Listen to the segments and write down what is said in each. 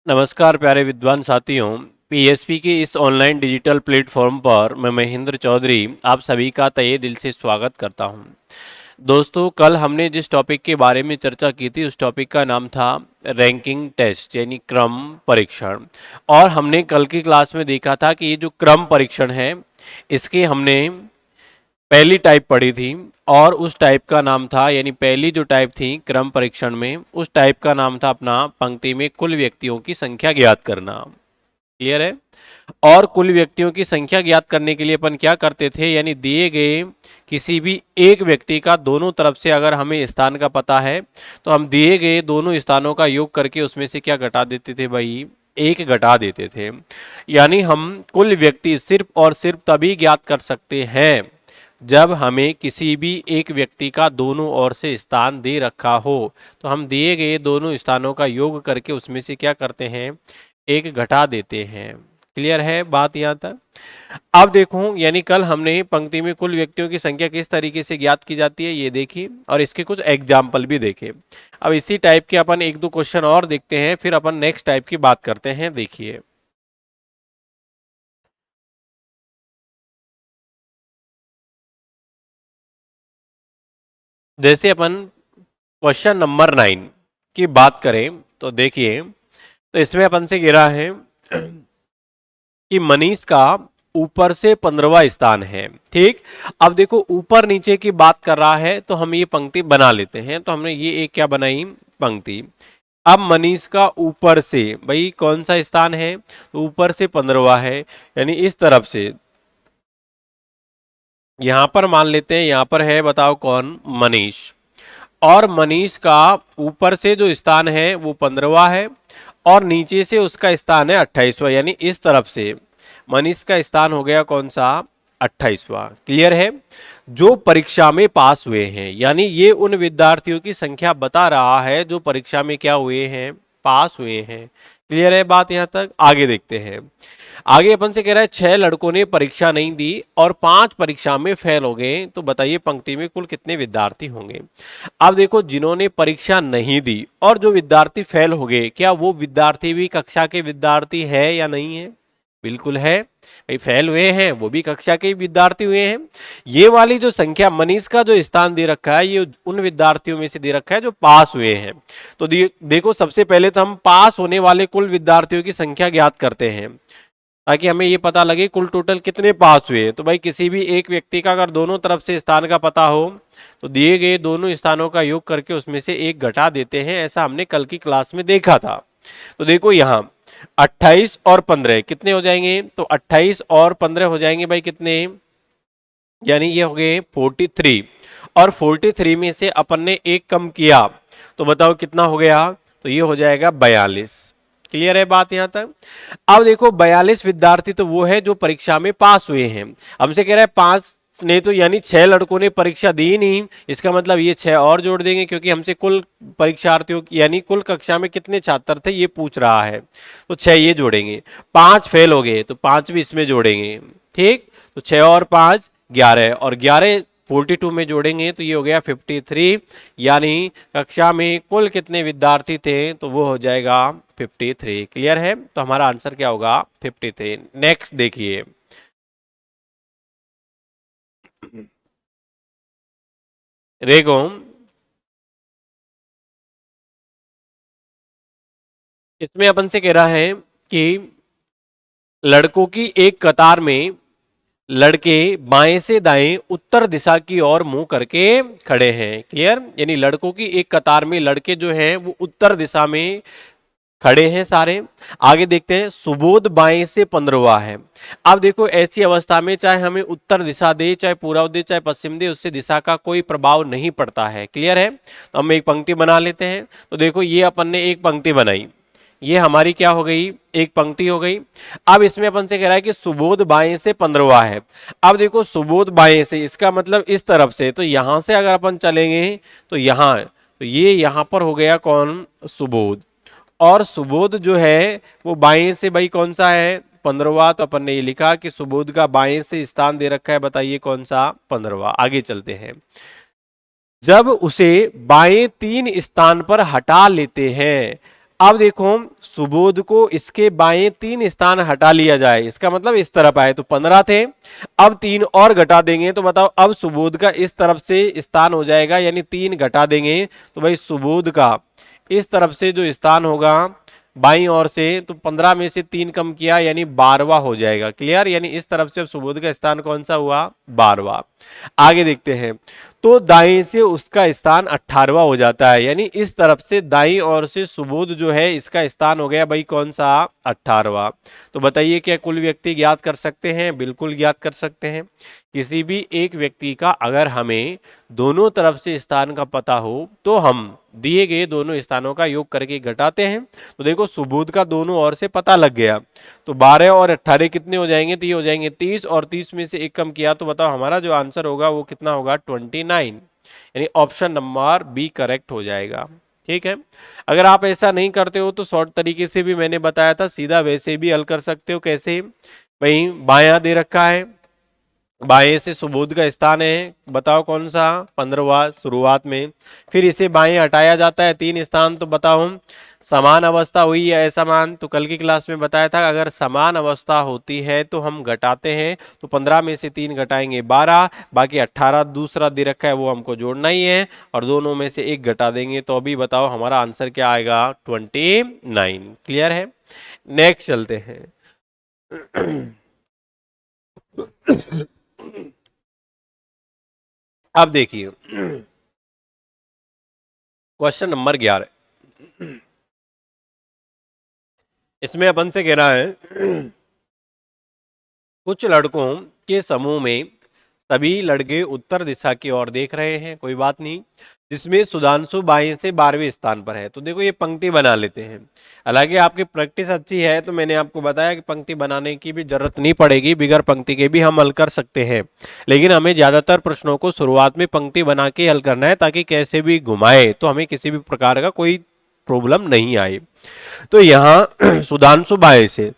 नमस्कार प्यारे विद्वान साथियों। पीएसपी के इस ऑनलाइन डिजिटल प्लेटफॉर्म पर मैं महेंद्र चौधरी आप सभी का तहे दिल से स्वागत करता हूं। दोस्तों, कल हमने जिस टॉपिक के बारे में चर्चा की थी उस टॉपिक का नाम था रैंकिंग टेस्ट यानी क्रम परीक्षण। और हमने कल की क्लास में देखा था कि ये जो क्रम परीक्षण है इसके हमने पहली टाइप पढ़ी थी और उस टाइप का नाम था, यानी पहली जो टाइप थी क्रम परीक्षण में, उस टाइप का नाम था अपना पंक्ति में कुल व्यक्तियों की संख्या ज्ञात करना। क्लियर है? और कुल व्यक्तियों की संख्या ज्ञात करने के लिए अपन क्या करते थे, यानी दिए गए किसी भी एक व्यक्ति का दोनों तरफ से अगर हमें स्थान का पता है तो हम दिए गए दोनों स्थानों का योग करके उसमें से क्या घटा देते थे भाई, एक घटा देते थे। यानी हम कुल व्यक्ति सिर्फ और सिर्फ तभी ज्ञात कर सकते हैं जब हमें किसी भी एक व्यक्ति का दोनों ओर से स्थान दे रखा हो, तो हम दिए गए दोनों स्थानों का योग करके उसमें से क्या करते हैं, एक घटा देते हैं। क्लियर है बात यहाँ तक? अब देखो, यानी कल हमने पंक्ति में कुल व्यक्तियों की संख्या किस तरीके से ज्ञात की जाती है ये देखी और इसके कुछ एग्जाम्पल भी देखे। अब इसी टाइप के अपन एक दो क्वेश्चन और देखते हैं, फिर अपन नेक्स्ट टाइप की बात करते हैं। देखिए, जैसे अपन क्वेश्चन नंबर 9 की बात करें तो देखिए, तो इसमें अपन से गिरा है कि मनीष का ऊपर से 15वां स्थान है। ठीक, अब देखो ऊपर नीचे की बात कर रहा है तो हम ये पंक्ति बना लेते हैं। तो हमने ये एक क्या बनाई, पंक्ति। अब मनीष का ऊपर से भाई कौन सा स्थान है, तो ऊपर से 15वां है, यानी इस तरफ से यहां पर मान लेते हैं, यहां पर है बताओ कौन, मनीष। और मनीष का ऊपर से जो स्थान है वो 15वां है और नीचे से उसका स्थान है 28वां, यानी इस तरफ से मनीष का स्थान हो गया कौन सा, 28वां। क्लियर है? जो परीक्षा में पास हुए हैं, यानी ये उन विद्यार्थियों की संख्या बता रहा है जो परीक्षा में क्या हुए हैं, पास हुए हैं। क्लियर है बात यहां तक? आगे देखते हैं। आगे अपन से कह रहा है 6 लड़कों ने परीक्षा नहीं दी और 5 परीक्षा में फेल हो गए, तो बताइए पंक्ति में कुल कितने विद्यार्थी होंगे। अब देखो, जिन्होंने परीक्षा नहीं दी और जो विद्यार्थी फेल हो गए, क्या वो विद्यार्थी भी कक्षा के विद्यार्थी है या नहीं है? बिल्कुल है भाई, फेल हुए हैं वो भी कक्षा के विद्यार्थी हुए हैं। ये वाली जो संख्या मनीष का जो स्थान दे रखा है ये उन विद्यार्थियों में से दे रखा है जो पास हुए हैं। तो देखो, सबसे पहले तो हम पास होने वाले कुल विद्यार्थियों की संख्या ज्ञात करते हैं ताकि हमें ये पता लगे कुल टोटल कितने पास हुए। तो भाई किसी भी एक व्यक्ति का अगर दोनों तरफ से स्थान का पता हो तो दिए गए दोनों स्थानों का योग करके उसमें से एक घटा देते हैं। ऐसा हमने कल की क्लास में देखा था। तो देखो यहाँ 28 और 15 कितने हो जाएंगे, तो 28 और 15 हो जाएंगे भाई कितने, यानी ये हो गए 43। और 43 में से अपन ने एक कम किया तो बताओ कितना हो गया, तो ये हो जाएगा 42। क्लियर है बात यहां तक? अब देखो 42 विद्यार्थी तो वो है जो परीक्षा में पास हुए हैं। हमसे कह रहा है 5 ने तो, यानी 6 लड़कों ने परीक्षा दी नहीं, इसका मतलब ये 6 और जोड़ देंगे क्योंकि हमसे कुल परीक्षार्थियों यानी कुल कक्षा में कितने छात्र थे ये पूछ रहा है। तो 6 ये जोड़ेंगे, 5 फेल हो गए तो 5 भी इसमें जोड़ेंगे। ठीक, तो 6 और 5 11 और 11 42 में जोड़ेंगे तो ये हो गया 53। यानी कक्षा में कुल कितने विद्यार्थी थे, तो वो हो जाएगा 53। क्लियर है? तो हमारा आंसर क्या होगा, 53। नेक्स्ट देखिए, देखो इसमें अपन से कह रहा है कि लड़कों की एक कतार में लड़के बाएं से दाएं उत्तर दिशा की ओर मुंह करके खड़े हैं। क्लियर? यानी लड़कों की एक कतार में लड़के जो हैं वो उत्तर दिशा में खड़े हैं सारे। आगे देखते हैं, सुबोध बाएं से 15वां है। अब देखो ऐसी अवस्था में चाहे हमें उत्तर दिशा दे, चाहे पूर्व दे, चाहे पश्चिम दे, उससे दिशा का कोई प्रभाव नहीं पड़ता है। क्लियर है? तो हम एक पंक्ति बना लेते हैं। तो देखो ये अपन ने एक पंक्ति बनाई, ये हमारी क्या हो गई, एक पंक्ति हो गई। अब इसमें अपन से कह रहा है कि सुबोध बाएं से 15वां है। अब देखो सुबोध बाएं से, इसका मतलब इस तरफ से, तो यहां से अगर अपन चलेंगे तो यहां, तो ये यहां पर हो गया कौन, सुबोध। और सुबोध जो है वो बाएं से भाई कौन सा है, 15वां। तो अपन ने ये लिखा कि सुबोध का बाएं से स्थान दे रखा है, बताइए कौन सा, 15वां। आगे चलते हैं, जब उसे बाएं 3 स्थान पर हटा लेते हैं, अब देखो सुबोध को इसके बाएं 3 स्थान हटा लिया जाए, इसका मतलब इस तरफ आए तो 15 थे, अब 3 और घटा देंगे तो बताओ अब सुबोध का इस तरफ से स्थान हो जाएगा, यानी 3 घटा देंगे तो भाई सुबोध का इस तरफ से जो स्थान होगा बाईं ओर से, तो 15 में से 3 कम किया यानी 12वां हो जाएगा। क्लियर, यानी इस तरफ से अब सुबोध का स्थान कौन सा हुआ, 12वां। आगे देखते हैं, तो दाएं से उसका स्थान 18वां हो जाता है, यानी इस तरफ से दाईं ओर से सुबोध जो है इसका स्थान हो गया भाई कौन सा, 18वां। तो बताइए क्या कुल व्यक्ति ज्ञात कर सकते हैं, बिल्कुल ज्ञात कर सकते हैं। किसी भी एक व्यक्ति का अगर हमें दोनों तरफ से स्थान का पता हो तो हम दिए गए दोनों स्थानों का योग करके घटाते हैं। तो देखो सुबोध का दोनों ओर से पता लग गया, तो 12 और 18 कितने हो जाएंगे, तो ये हो जाएंगे 30, और 30 में से एक कम किया तो बताओ हमारा जो आंसर होगा वो कितना होगा, 29, यानी ऑप्शन नंबर बी करेक्ट हो जाएगा। ठीक है, अगर आप ऐसा नहीं करते हो तो शॉर्ट तरीके से भी मैंने बताया था, सीधा वैसे भी हल कर सकते हो। कैसे भाई, बायां दे रखा है, बाएं से सुबोध का स्थान है, बताओ कौन सा, 15वां शुरुआत में, फिर इसे बाएं हटाया जाता है 3 स्थान, तो बताओ समान अवस्था हुई है असमान। तो कल की क्लास में बताया था अगर समान अवस्था होती है तो हम घटाते हैं, तो 15 में से 3 घटाएंगे 12, बाकी 18 दूसरा दे रखा है वो हमको जोड़ना ही है, और दोनों में से एक घटा देंगे, तो अभी बताओ हमारा आंसर क्या आएगा, 29। क्लियर है, नेक्स्ट चलते हैं। अब देखिए क्वेश्चन नंबर 11, इसमें अपन से कह रहा है कुछ लड़कों के समूह में सभी लड़के उत्तर दिशा की ओर देख रहे हैं, कोई बात नहीं, जिसमें सुधांशु बाएं से 12वें स्थान पर है। तो देखो ये पंक्ति बना लेते हैं, हालांकि आपकी प्रैक्टिस अच्छी है तो मैंने आपको बताया कि पंक्ति बनाने की भी जरूरत नहीं पड़ेगी, बिगर पंक्ति के भी हम हल कर सकते हैं, लेकिन हमें ज्यादातर प्रश्नों को शुरुआत में पंक्ति बना के हल करना है, ताकि कैसे भी घुमाए तो हमें किसी भी प्रकार का कोई प्रॉब्लम नहीं आए। तो यहाँ सुधांशु बाएं से,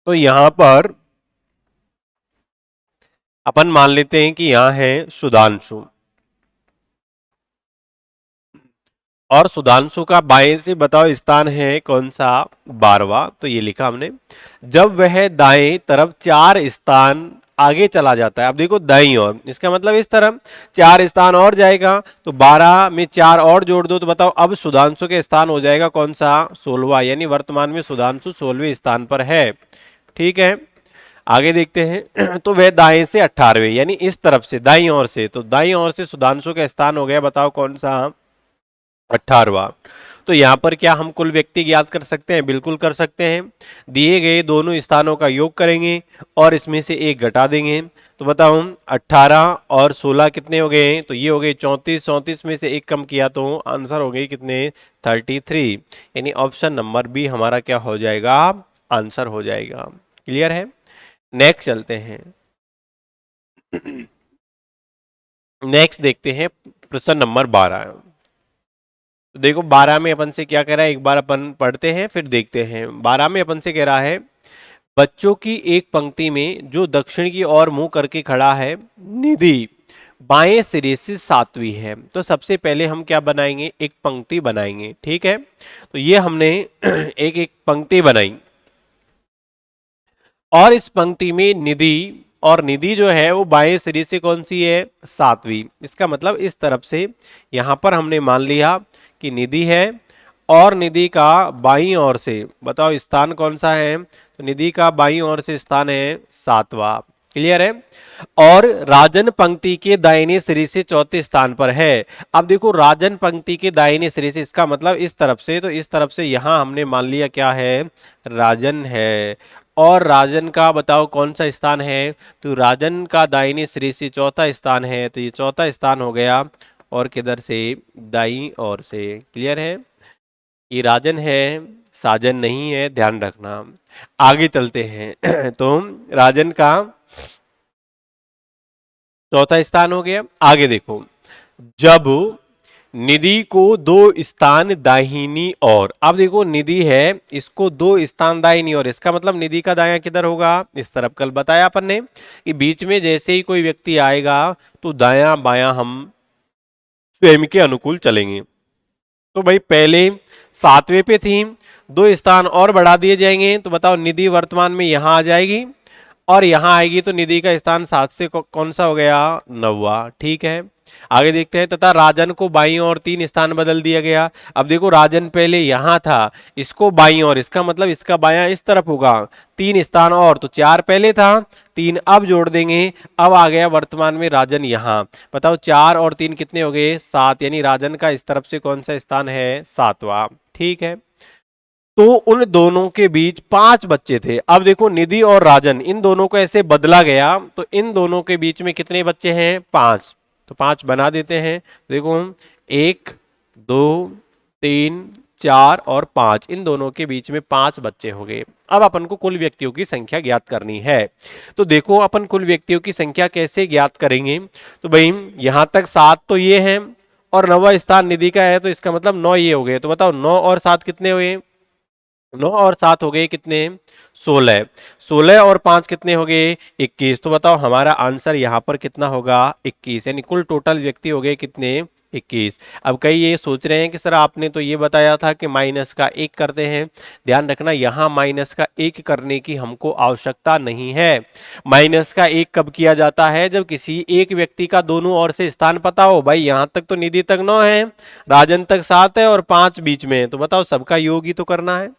तो यहां पर अपन मान लेते हैं कि यहां है सुधांशु, और सुधांशु का बाएं से बताओ स्थान है कौन सा, 12वां। तो ये लिखा हमने, जब वह दाएं तरफ 4 स्थान आगे चला जाता है, अब देखो दाईं ओर, इसका मतलब इस तरफ 4 स्थान और जाएगा, तो 12 में 4 और जोड़ दो, तो बताओ अब सुधांशु के स्थान हो जाएगा कौन सा, 16वां, यानी वर्तमान में सुधांशु 16वें स्थान पर है। ठीक है, आगे देखते हैं। तो वह दाएं से 18वें, यानी इस तरफ से दाईं ओर से, तो दाईं ओर से सुधांशु का स्थान हो गया बताओ कौन सा, 18वां। तो यहां पर क्या हम कुल व्यक्ति ज्ञात कर सकते हैं, बिल्कुल कर सकते हैं। दिए गए दोनों स्थानों का योग करेंगे और इसमें से एक घटा देंगे, तो बताओ 18 और 16 कितने हो गए, तो ये हो गए 34, 34 में से एक कम किया तो आंसर हो गए कितने, 33, यानी ऑप्शन नंबर बी हमारा क्या हो जाएगा, आंसर हो जाएगा। क्लियर है, नेक्स्ट चलते हैं। नेक्स्ट देखते हैं प्रश्न नंबर 12। तो देखो 12 में अपन से क्या कह रहा है, एक बार अपन पढ़ते हैं फिर देखते हैं। 12 में अपन से कह रहा है बच्चों की एक पंक्ति में जो दक्षिण की ओर मुंह करके खड़ा है, निधि बाएं सिरे से 7वीं है। तो सबसे पहले हम क्या बनाएंगे, एक पंक्ति बनाएंगे। ठीक है, तो ये हमने एक एक पंक्ति बनाई, और इस पंक्ति में निधि, और निधि जो है वो बाएं सिरे से कौन सी है, 7वीं। इसका मतलब इस तरफ से यहां पर हमने मान लिया कि निधि है, और निधि का बाईं ओर से बताओ स्थान कौन सा है, तो निधि का बाईं ओर से स्थान है 7वां। क्लियर है, और राजन पंक्ति के दाहिने सिरे से 4थे स्थान पर है। अब देखो राजन पंक्ति के दाहिने सिरे से, इसका मतलब इस तरफ से, तो इस तरफ से यहां हमने मान लिया क्या है, राजन है, और राजन का बताओ कौन सा स्थान है, तो राजन का दाहिने सिरे से 4था स्थान है, तो ये 4था स्थान हो गया, और किधर से, दाईं ओर से। क्लियर है, ये राजन है, साजन नहीं है, ध्यान रखना। आगे चलते हैं। तो राजन का 4था स्थान हो गया। आगे देखो, जब निधि को 2 स्थान दाहिनी ओर, अब देखो निधि है, इसको 2 स्थान दाहिनी ओर, इसका मतलब निधि का दायां किधर होगा, इस तरफ। कल बताया अपन ने कि बीच में जैसे ही कोई व्यक्ति आएगा तो दायां बायां हम स्वयं के अनुकूल चलेंगे। तो भाई पहले 7वें पे थी, 2 स्थान और बढ़ा दिए जाएंगे, तो बताओ निधि वर्तमान में यहां आ जाएगी और यहां आएगी, तो निधि का स्थान 7 से कौन सा हो गया, 9वां। ठीक है, आगे देखते हैं। तथा राजन को बाईं ओर 3 स्थान बदल दिया गया। अब देखो राजन पहले यहां था, इसको बाईं ओर, इसका मतलब इसका बायां इस तरफ होगा, 3 स्थान और, तो 4 पहले था, 3 अब जोड़ देंगे, अब आ गया वर्तमान में राजन यहां। बताओ 4 और 3 कितने हो गए, 7, यानी राजन का इस तरफ से कौन सा स्थान है, 7वां। ठीक है, तो उन दोनों के बीच 5 बच्चे थे। अब देखो निधि और राजन इन दोनों को ऐसे बदला गया, तो इन दोनों के बीच में कितने बच्चे हैं, 5, तो 5 बना देते हैं। देखो 1 2 3 4 और 5, इन दोनों के बीच में 5 बच्चे हो गए। अब अपन को कुल व्यक्तियों की संख्या ज्ञात करनी है। तो देखो अपन कुल व्यक्तियों की संख्या कैसे ज्ञात करेंगे, तो भाई यहां तक 7 तो ये हैं और 9वां स्थान निधि का है, तो इसका मतलब 9 ये हो गए। तो बताओ 9 और 7 कितने हुए, 9 और 7 हो गए कितने, 16। 16 और 5 कितने हो गए, 21। तो बताओ हमारा आंसर यहां पर कितना होगा, 21, यानी कुल टोटल व्यक्ति हो गए कितने, 21। अब कई ये सोच रहे हैं कि सर आपने तो ये बताया था कि माइनस का 1 करते हैं। ध्यान रखना यहां माइनस का 1 करने की हमको आवश्यकता नहीं है। माइनस का 1 कब किया जाता है, जब किसी एक व्यक्ति का दोनों ओर से स्थान पता हो। भाई यहां तक तो निधि तक 9 है, राजन तक 7 है और 5 बीच में है, तो बताओ सबका योग ही तो करना है।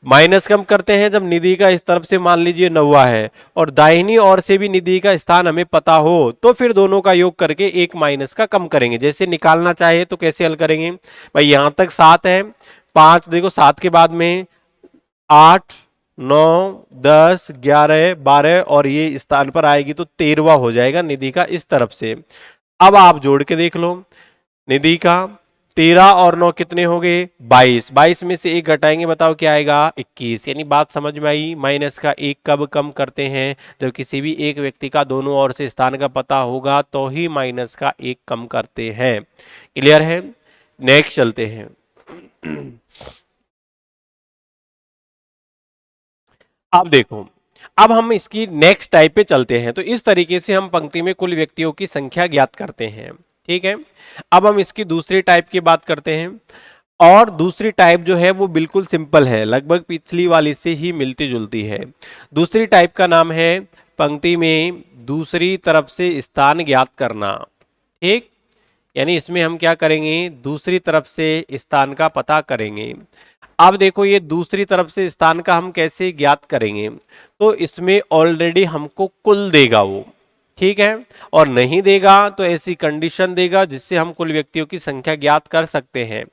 माइनस कम करते हैं जब निधि का इस तरफ से मान लीजिए 9वां है और दाहिनी ओर से भी निधि का स्थान हमें पता हो, तो फिर दोनों का योग करके एक माइनस का कम करेंगे। जैसे निकालना चाहे तो कैसे हल करेंगे, भाई यहां तक 7 है, 5 देखो 7 के बाद में 8 9 10 11 12 और ये स्थान पर आएगी तो 13वां हो जाएगा निधि का इस तरफ से। अब आप जोड़ के देख लो, निधि का 13 और 9 कितने हो गए, 22। 22 में से 1 घटाएंगे, बताओ क्या आएगा, 21। यानी बात समझ में आई। माइनस का 1 कब कम करते हैं, जब किसी भी एक व्यक्ति का दोनों ओर से स्थान का पता होगा तो ही माइनस का 1 कम करते हैं। क्लियर है, नेक्स्ट चलते हैं। अब देखो, अब हम इसकी नेक्स्ट टाइप पे चलते हैं। तो इस तरीके से हम पंक्ति में कुल व्यक्तियों की संख्या ज्ञात करते हैं। ठीक है, अब हम इसकी दूसरी टाइप की बात करते हैं, और दूसरी टाइप जो है वो बिल्कुल सिंपल है, लगभग पिछली वाली से ही मिलती जुलती है। दूसरी टाइप का नाम है पंक्ति में दूसरी तरफ से स्थान ज्ञात करना। ठीक, यानी इसमें हम क्या करेंगे, दूसरी तरफ से स्थान का पता करेंगे। अब देखो ये दूसरी तरफ से स्थान का हम कैसे ज्ञात करेंगे, तो इसमें ऑलरेडी हमको कुल देगा वो, ठीक है, और नहीं देगा तो ऐसी कंडीशन देगा जिससे हम कुल व्यक्तियों की संख्या ज्ञात कर सकते हैं।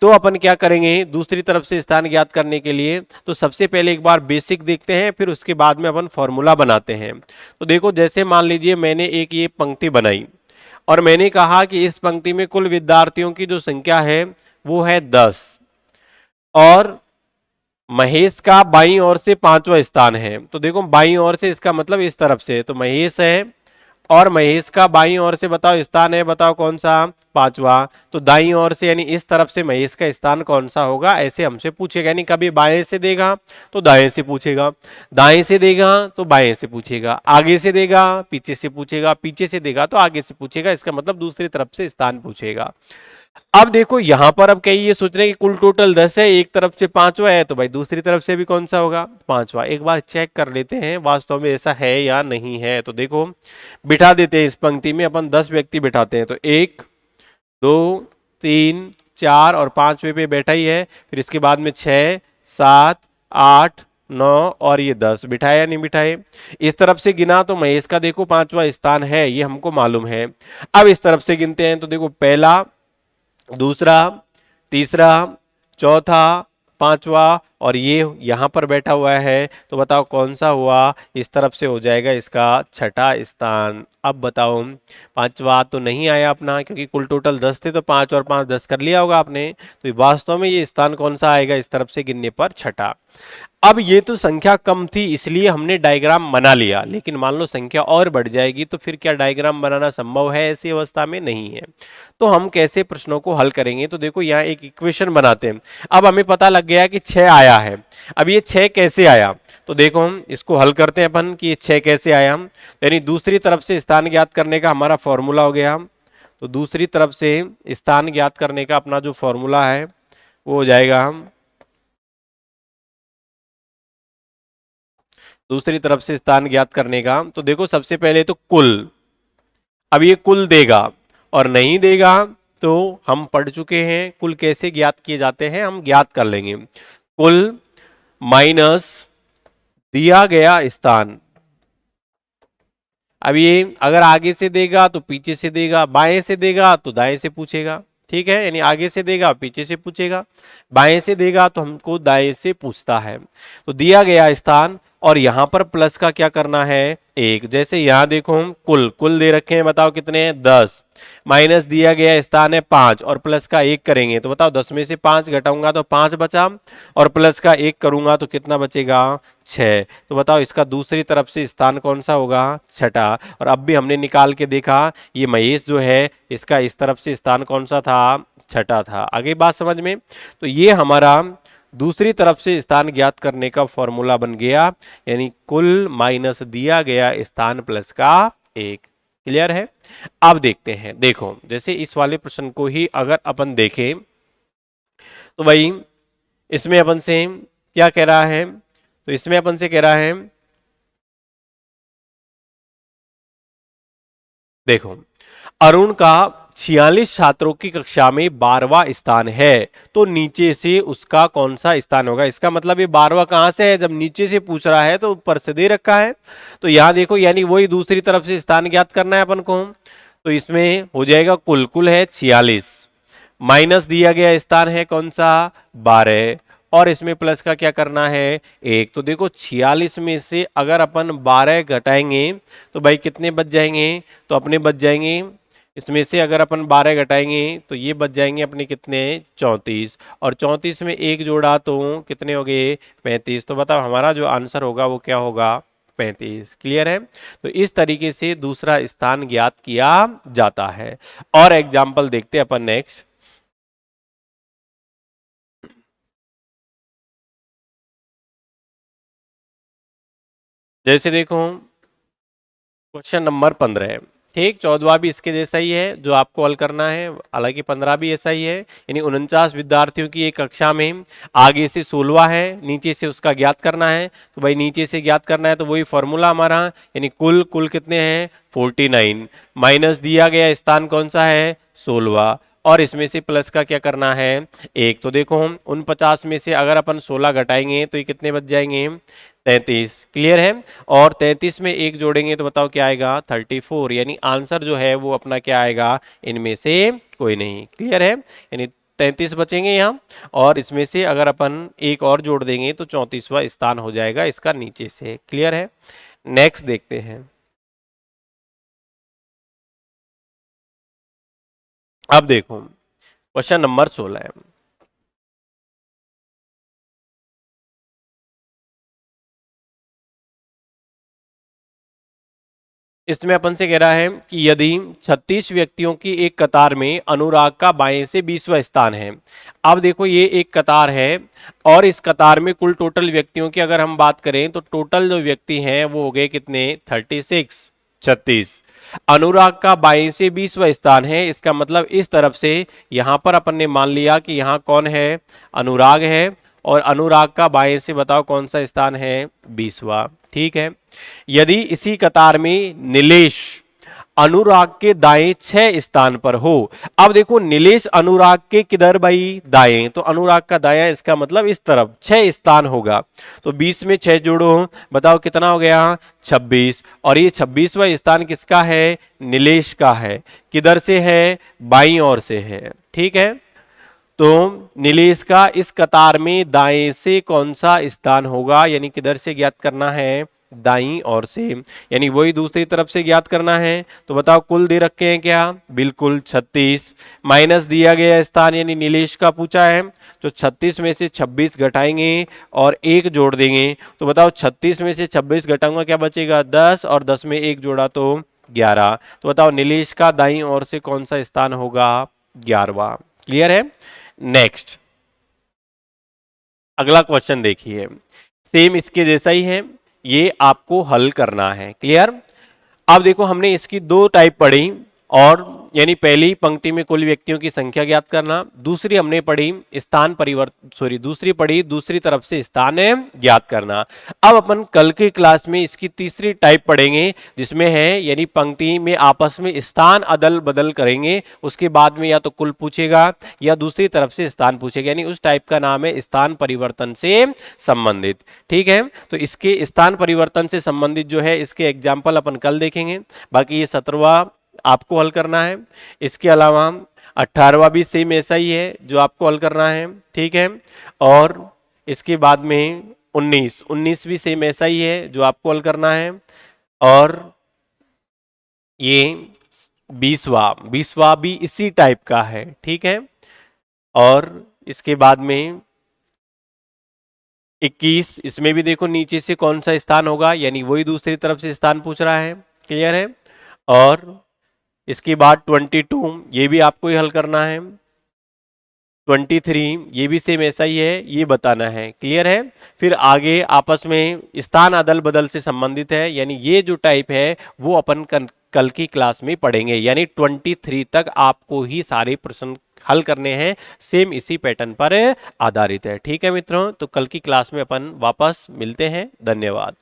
तो अपन क्या करेंगे दूसरी तरफ से स्थान ज्ञात करने के लिए, तो सबसे पहले एक बार बेसिक देखते हैं, फिर उसके बाद में अपन फॉर्मूला बनाते हैं। तो देखो जैसे मान लीजिए मैंने एक ये पंक्ति बनाई और मैंने कहा कि इस पंक्ति में कुल विद्यार्थियों की जो संख्या है वो है 10, और महेश का बाईं ओर से 5वां स्थान है। तो देखो बाईं ओर से इसका मतलब इस तरफ से, तो महेश है और महेश का बाईं ओर से बताओ स्थान है, बताओ कौन सा, 5वां। तो दाईं ओर से यानी इस तरफ से महेश का स्थान कौन सा होगा, ऐसे हमसे पूछेगा। यानी कभी बाएं से देगा तो दाएं से पूछेगा, दाएं से देगा तो बाएं से पूछेगा, आगे से देगा पीछे से पूछेगा, पीछे से देगा तो आगे से पूछेगा। इसका मतलब दूसरी तरफ से स्थान पूछेगा। अब देखो यहां पर अब कई ये सोच रहे हैं कि कुल टोटल 10 है, एक तरफ से 5वां है, तो भाई दूसरी तरफ से भी कौन सा होगा, 5वां। एक बार चेक कर लेते हैं वास्तव में ऐसा है या नहीं है। तो देखो बिठा देते हैं इस पंक्ति में अपन 10 व्यक्ति बिठाते हैं, तो 1 2 3 4 और 5वें पे बैठा ही है, फिर इसके बाद में 6 7 8 9 और ये 10 बिठाए या नहीं बिठाए। इस तरफ से गिना तो महेश का देखो 5वां स्थान है, ये हमको मालूम है। अब इस तरफ से गिनते हैं, तो देखो पहला, दूसरा, तीसरा, चौथा, 5वां और ये यहां पर बैठा हुआ है, तो बताओ कौन सा हुआ, इस तरफ से हो जाएगा इसका 6ठा स्थान। अब बताओ 5वां तो नहीं आया अपना, क्योंकि कुल टोटल 10 थे, तो 5 और 5 10 कर लिया होगा आपने। तो वास्तव में ये स्थान कौन सा आएगा इस तरफ से गिनने पर, 6ठा। अब ये तो संख्या कम थी इसलिए हमने डायग्राम बना लिया, लेकिन मान लो संख्या और बढ़ जाएगी तो फिर क्या डायग्राम बनाना संभव है, ऐसी अवस्था में नहीं है। तो हम कैसे प्रश्नों को हल करेंगे, तो देखो यहाँ एक इक्वेशन बनाते हैं। अब हमें पता लग गया कि 6 आया है, अब ये 6 कैसे आया, तो देखो हम इसको हल करते हैं अपन कि ये 6 कैसे आया। यानी दूसरी तरफ से स्थान ज्ञात करने का हमारा फॉर्मूला हो गया। तो दूसरी तरफ से स्थान ज्ञात करने का अपना जो फॉर्मूला है वो हो जाएगा हम दूसरी तरफ से स्थान ज्ञात करने का। तो देखो सबसे पहले तो कुल, अब ये कुल देगा और नहीं देगा तो हम पढ़ चुके हैं कुल कैसे ज्ञात किए जाते हैं, हम ज्ञात कर लेंगे। कुल माइनस दिया गया स्थान। अब ये अगर आगे से देगा तो पीछे से देगा, बाएं से देगा तो दाएं से पूछेगा, ठीक है, यानी आगे से देगा पीछे से पूछेगा, बाएं से देगा तो हमको दाएं से पूछता है। तो दिया गया स्थान और यहां पर प्लस का क्या करना है, एक। जैसे यहां देखो हम कुल कुल दे रखे हैं, बताओ कितने हैं, 10, माइनस दिया गया स्थान है 5 और प्लस का 1 करेंगे तो बताओ 10 में से 5 घटाऊंगा तो 5 बचा और प्लस का 1 करूंगा तो कितना बचेगा, 6। तो बताओ इसका दूसरी तरफ से स्थान कौन सा होगा, छठा। और अब भी हमने निकाल के देखा ये महेश जो है इसका इस तरफ से स्थान कौन सा था, छठा था। आगे बात समझ में। तो ये हमारा दूसरी तरफ से स्थान ज्ञात करने का फॉर्मूला बन गया, यानी कुल माइनस दिया गया स्थान प्लस का 1। क्लियर है। अब देखते हैं, देखो जैसे इस वाले प्रश्न को ही अगर अपन देखें तो भाई इसमें अपन से क्या कह रहा है, तो इसमें अपन से कह रहा है देखो अरुण का 46 छात्रों की कक्षा में 12वां स्थान है, तो नीचे से उसका कौन सा स्थान होगा। इसका मतलब ये 12वां कहां से है, जब नीचे से पूछ रहा है तो ऊपर से दे रखा है। तो यहां देखो यानी वही दूसरी तरफ से स्थान ज्ञात करना है अपन को। तो इसमें हो जाएगा कुल कुल है 46, माइनस दिया गया स्थान है कौन सा, 12, और इसमें प्लस का क्या करना है, 1। तो देखो 46 में से अगर अपन 12 घटाएंगे तो भाई कितने बच जाएंगे, तो अपने बच जाएंगे इसमें से अगर अपन 12 घटाएंगे तो ये बच जाएंगे अपने कितने, 34, और 34 में 1 जोड़ा तो कितने हो गए, 35। तो बताओ हमारा जो आंसर होगा वो क्या होगा, 35। क्लियर है। तो इस तरीके से दूसरा स्थान ज्ञात किया जाता है। और एग्जाम्पल देखते हैं अपन नेक्स्ट। जैसे देखो क्वेश्चन नंबर 15 है, ठीक, 14वां भी इसके जैसा ही है जो आपको हल करना है, हालांकि 15 भी ऐसा ही है। यानी 49 विद्यार्थियों की एक कक्षा में आगे से 16वां है, नीचे से उसका ज्ञात करना है। तो भाई नीचे से ज्ञात करना है तो वही फॉर्मूला हमारा, यानी कुल कुल कितने हैं, 49, माइनस दिया गया स्थान कौन सा है, 16वां, और इसमें से प्लस का क्या करना है, 1। तो देखो हम 49 में से अगर अपन 16 घटाएंगे तो ये कितने बच जाएंगे, 33। क्लियर है। और 33 में 1 जोड़ेंगे तो बताओ क्या आएगा, 34। यानी आंसर जो है वो अपना क्या आएगा, इनमें से कोई नहीं। क्लियर है। यानी 33 बचेंगे यहाँ, और इसमें से अगर अपन एक और जोड़ देंगे तो 34वां स्थान हो जाएगा इसका नीचे से। क्लियर है। नेक्स्ट देखते हैं। अब देखो क्वेश्चन नंबर 16 है। इसमें अपन से कह रहा है कि यदि 36 व्यक्तियों की एक कतार में अनुराग का बाएं से 20वां स्थान है। अब देखो ये एक कतार है और इस कतार में कुल टोटल व्यक्तियों की अगर हम बात करें तो टोटल जो व्यक्ति हैं वो हो गए कितने, 36, 36। अनुराग का बाएं से 20वां स्थान है, इसका मतलब इस तरफ से यहां पर अपन ने मान लिया कि यहां कौन है, अनुराग है, और अनुराग का बाएं से बताओ कौन सा स्थान है, 20वां। ठीक है। यदि इसी कतार में नीलेश अनुराग के दाएं 6 स्थान पर हो। अब देखो नीलेश अनुराग के किधर भाई, दाएं, तो अनुराग का दायां इसका मतलब इस तरफ 6 स्थान होगा। तो 20 में 6 जोड़ो, बताओ कितना हो गया, 26। और ये 26वां स्थान किसका है, नीलेश का है। किधर से है, बाईं ओर से है। ठीक है। तो नीलेश का इस कतार में दाएं से कौन सा स्थान होगा, यानी किधर से ज्ञात करना है, दाईं ओर से, यानी वही दूसरी तरफ से ज्ञात करना है। तो बताओ कुल दे रखे हैं क्या, बिल्कुल 36, माइनस दिया गया स्थान यानी नीलेश का पूछा है। तो 36 में से 26 घटाएंगे और 1 जोड़ देंगे तो बताओ 36 में से 26 घटाऊंगा क्या बचेगा, 10, और 10 में 1 जोड़ा तो 11। तो बताओ नीलेश का दाईं ओर से कौन सा स्थान होगा, 11वां। क्लियर है। नेक्स्ट अगला क्वेश्चन देखिए, सेम इसके जैसा ही है, ये आपको हल करना है। क्लियर। अब देखो हमने इसकी 2 टाइप पढ़ी और यानी पहली पंक्ति में कुल व्यक्तियों की संख्या ज्ञात करना। दूसरी हमने पढ़ी स्थान परिवर्तन, दूसरी पढ़ी दूसरी तरफ से स्थान ज्ञात करना। अब अपन कल की क्लास में इसकी तीसरी टाइप पढ़ेंगे, जिसमें है यानी पंक्ति में आपस में स्थान अदल बदल करेंगे, उसके बाद में या तो कुल पूछेगा या दूसरी तरफ से स्थान पूछेगा, यानी उस टाइप का नाम है स्थान परिवर्तन से संबंधित। ठीक है, तो इसके स्थान परिवर्तन से संबंधित जो है इसके एग्जाम्पल अपन कल देखेंगे। बाकी ये 17वां आपको हल करना है। इसके अलावा 18वां भी सेम ऐसा ही है जो आपको हल करना है। ठीक है, और इसके बाद में 19 भी सेम ऐसा ही है जो आपको हल करना है। और ये 20वां भी इसी टाइप का है। ठीक है, और इसके बाद में 21, इसमें भी देखो नीचे से कौन सा स्थान होगा, यानी वही दूसरी तरफ से स्थान पूछ रहा है। क्लियर है, और इसके बाद 22 ये भी आपको ही हल करना है। 23 ये भी सेम ऐसा ही है, ये बताना है। क्लियर है, फिर आगे आपस में स्थान अदल बदल से संबंधित है, यानी ये जो टाइप है वो अपन कल की क्लास में पढ़ेंगे। यानी 23 तक आपको ही सारे प्रश्न हल करने हैं, सेम इसी पैटर्न पर आधारित है। ठीक है मित्रों, तो कल की क्लास में अपन वापस मिलते हैं। धन्यवाद।